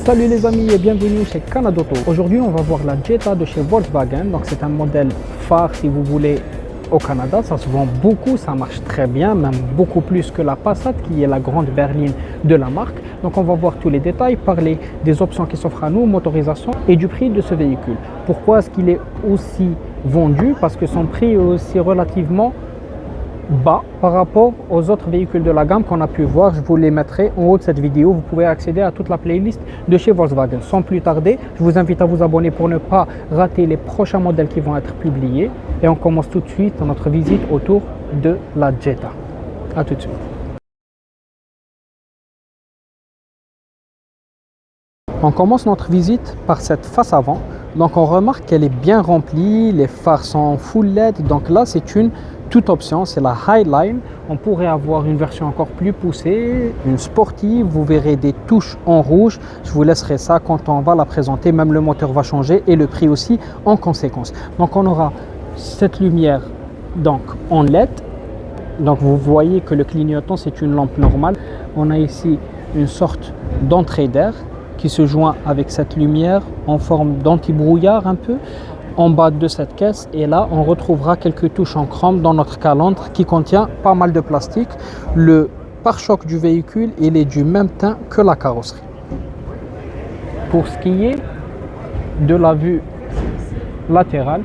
Salut les amis et bienvenue chez Canada Auto. Aujourd'hui on va voir la Jetta de chez Volkswagen. Donc c'est un modèle phare si vous voulez au Canada. Ça se vend beaucoup, ça marche très bien, même beaucoup plus que la Passat qui est la grande berline de la marque. Donc on va voir tous les détails, parler des options qui s'offrent à nous, motorisation et du prix de ce véhicule. Pourquoi est-ce qu'il est aussi vendu? Parce que son prix est aussi relativement bas par rapport aux autres véhicules de la gamme qu'on a pu voir. Je vous les mettrai en haut de cette vidéo. Vous pouvez accéder à toute la playlist de chez Volkswagen. Sans plus tarder, je vous invite à vous abonner pour ne pas rater les prochains modèles qui vont être publiés. Et on commence tout de suite notre visite autour de la Jetta. A tout de suite. On commence notre visite par cette face avant. Donc on remarque qu'elle est bien remplie, les phares sont full LED. Donc là c'est une toute option, c'est la Highline. On pourrait avoir une version encore plus poussée, une sportive. Vous verrez des touches en rouge. Je vous laisserai ça quand on va la présenter. Même le moteur va changer et le prix aussi en conséquence. Donc on aura cette lumière donc en LED. Donc vous voyez que le clignotant c'est une lampe normale. On a ici une sorte d'entrée d'air qui se joint avec cette lumière en forme d'anti-brouillard un peu en bas de cette caisse, et là on retrouvera quelques touches en chrome dans notre calandre qui contient pas mal de plastique. Le pare-choc du véhicule il est du même teint que la carrosserie. Pour ce qui est de la vue latérale,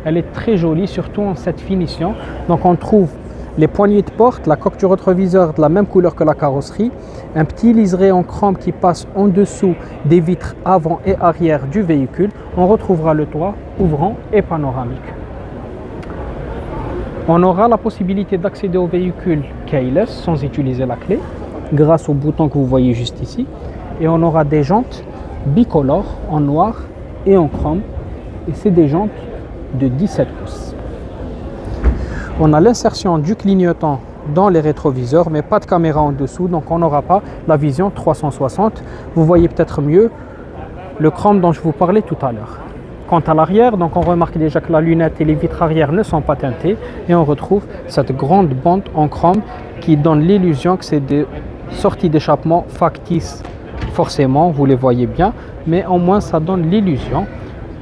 elle est très jolie, surtout en cette finition. Donc on trouve les poignées de porte, la coque du rétroviseur de la même couleur que la carrosserie, un petit liseré en chrome qui passe en dessous des vitres avant et arrière du véhicule. On retrouvera le toit ouvrant et panoramique. On aura la possibilité d'accéder au véhicule keyless sans utiliser la clé grâce au bouton que vous voyez juste ici. Et on aura des jantes bicolores en noir et en chrome. Et c'est des jantes de 17 pouces. On a l'insertion du clignotant dans les rétroviseurs, mais pas de caméra en dessous, donc on n'aura pas la vision 360. Vous voyez peut-être mieux le chrome dont je vous parlais tout à l'heure. Quant à l'arrière, donc on remarque déjà que la lunette et les vitres arrière ne sont pas teintées, et on retrouve cette grande bande en chrome qui donne l'illusion que c'est des sorties d'échappement factices. Forcément, vous les voyez bien, mais au moins ça donne l'illusion,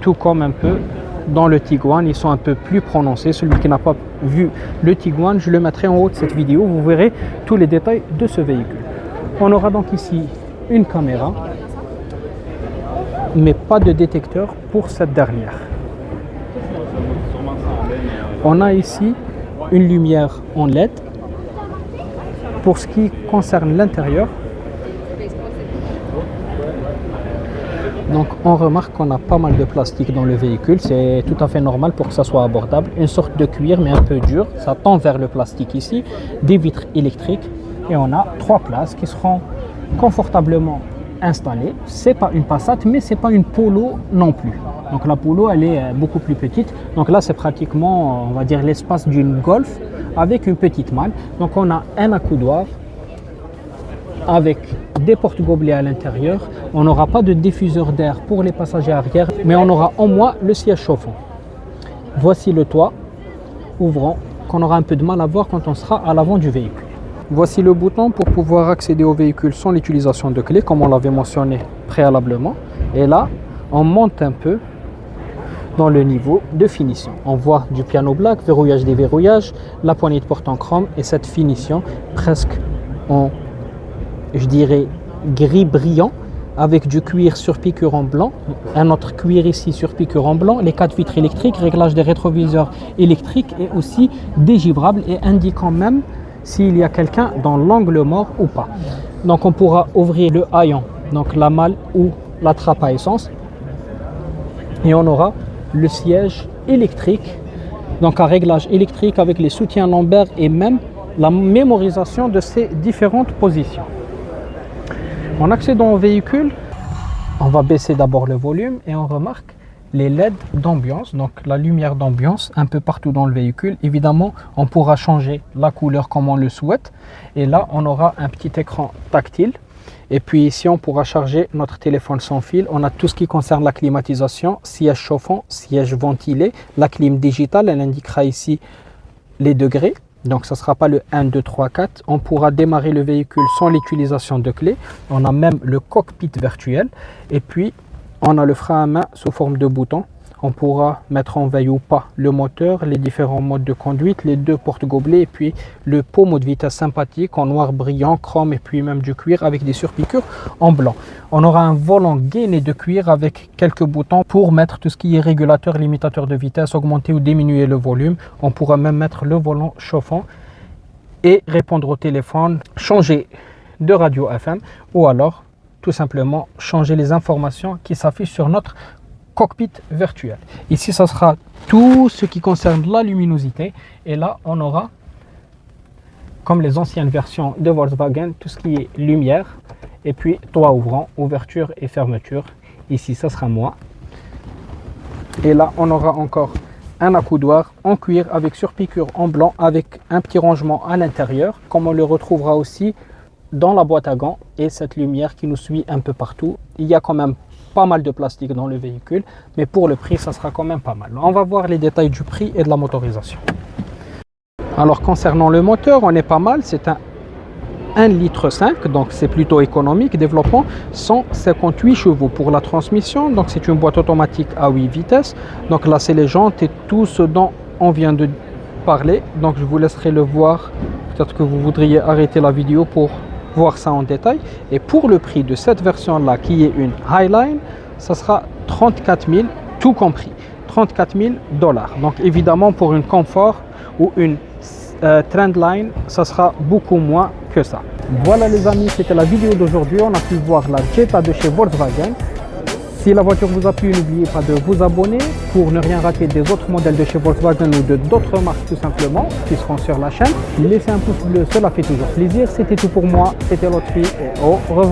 tout comme un peu dans le Tiguan, ils sont un peu plus prononcés. Celui qui n'a pas vu le Tiguan, je le mettrai en haut de cette vidéo. Vous verrez tous les détails de ce véhicule. On aura donc ici une caméra, mais pas de détecteur pour cette dernière. On a ici une lumière en LED. Pour ce qui concerne l'intérieur, donc on remarque qu'on a pas mal de plastique dans le véhicule, c'est tout à fait normal pour que ça soit abordable. Une sorte de cuir mais un peu dur, ça tend vers le plastique ici. Des vitres électriques et on a 3 places qui seront confortablement installées. C'est pas une Passat mais c'est pas une Polo non plus. Donc la Polo elle est beaucoup plus petite. Donc là c'est pratiquement on va dire l'espace d'une Golf avec une petite malle. Donc on a un accoudoir avec des portes-gobelets à l'intérieur. On n'aura pas de diffuseur d'air pour les passagers arrière, mais on aura en moins le siège chauffant. Voici le toit ouvrant qu'on aura un peu de mal à voir quand on sera à l'avant du véhicule. Voici le bouton pour pouvoir accéder au véhicule sans l'utilisation de clé, comme on l'avait mentionné préalablement. Et là, on monte un peu dans le niveau de finition. On voit du piano black, verrouillage, déverrouillage, la poignée de porte en chrome et cette finition presque en, je dirais, gris brillant avec du cuir sur piqûre en blanc, un autre cuir ici sur piqûre en blanc, les 4 vitres électriques, réglage des rétroviseurs électriques et aussi dégivrable et indiquant même s'il y a quelqu'un dans l'angle mort ou pas. Donc on pourra ouvrir le haillon, donc la malle ou la trappe à essence, et on aura le siège électrique, donc un réglage électrique avec les soutiens lombaires et même la mémorisation de ces différentes positions. En accédant au véhicule, on va baisser d'abord le volume et on remarque les LED d'ambiance, donc la lumière d'ambiance un peu partout dans le véhicule. Évidemment, on pourra changer la couleur comme on le souhaite. Et là, on aura un petit écran tactile. Et puis ici, on pourra charger notre téléphone sans fil. On a tout ce qui concerne la climatisation, siège chauffant, siège ventilé, la clim digitale, elle indiquera ici les degrés. Donc ça ne sera pas le 1, 2, 3, 4. On pourra démarrer le véhicule sans l'utilisation de clés. On a même le cockpit virtuel. Et puis, on a le frein à main sous forme de bouton. On pourra mettre en veille ou pas le moteur, les différents modes de conduite, les deux portes gobelets et puis le pommeau de vitesse sympathique en noir brillant, chrome et puis même du cuir avec des surpiqûres en blanc. On aura un volant gainé de cuir avec quelques boutons pour mettre tout ce qui est régulateur, limitateur de vitesse, augmenter ou diminuer le volume. On pourra même mettre le volant chauffant et répondre au téléphone, changer de radio FM ou alors tout simplement changer les informations qui s'affichent sur notre cockpit virtuel. Ici, ça sera tout ce qui concerne la luminosité. Et là, on aura, comme les anciennes versions de Volkswagen, tout ce qui est lumière. Et puis, toit ouvrant, ouverture et fermeture. Ici, ça sera moi. Et là, on aura encore un accoudoir en cuir avec surpiqûre en blanc avec un petit rangement à l'intérieur, comme on le retrouvera aussi dans la boîte à gants. Et cette lumière qui nous suit un peu partout. Il y a quand même pas mal de plastique dans le véhicule, mais pour le prix, ça sera quand même pas mal. On va voir les détails du prix et de la motorisation. Alors, concernant le moteur, on est pas mal. C'est un 1,5 litre, donc c'est plutôt économique. Développement 158 chevaux pour la transmission. Donc, c'est une boîte automatique à 8 vitesses. Donc là, c'est les jantes et tout ce dont on vient de parler. Donc, je vous laisserai le voir. Peut-être que vous voudriez arrêter la vidéo pour voir ça en détail. Et pour le prix de cette version là qui est une Highline, ça sera 34 000 tout compris, 34 000 $. Donc évidemment pour une Comfort ou une Trendline, ça sera beaucoup moins que ça. Voilà les amis, c'était la vidéo d'aujourd'hui. On a pu voir la Jetta de chez Volkswagen. Si la voiture vous a plu, n'oubliez pas de vous abonner pour ne rien rater des autres modèles de chez Volkswagen ou de d'autres marques tout simplement qui seront sur la chaîne. Laissez un pouce bleu, cela fait toujours plaisir. C'était tout pour moi, c'était Lotfi et au revoir.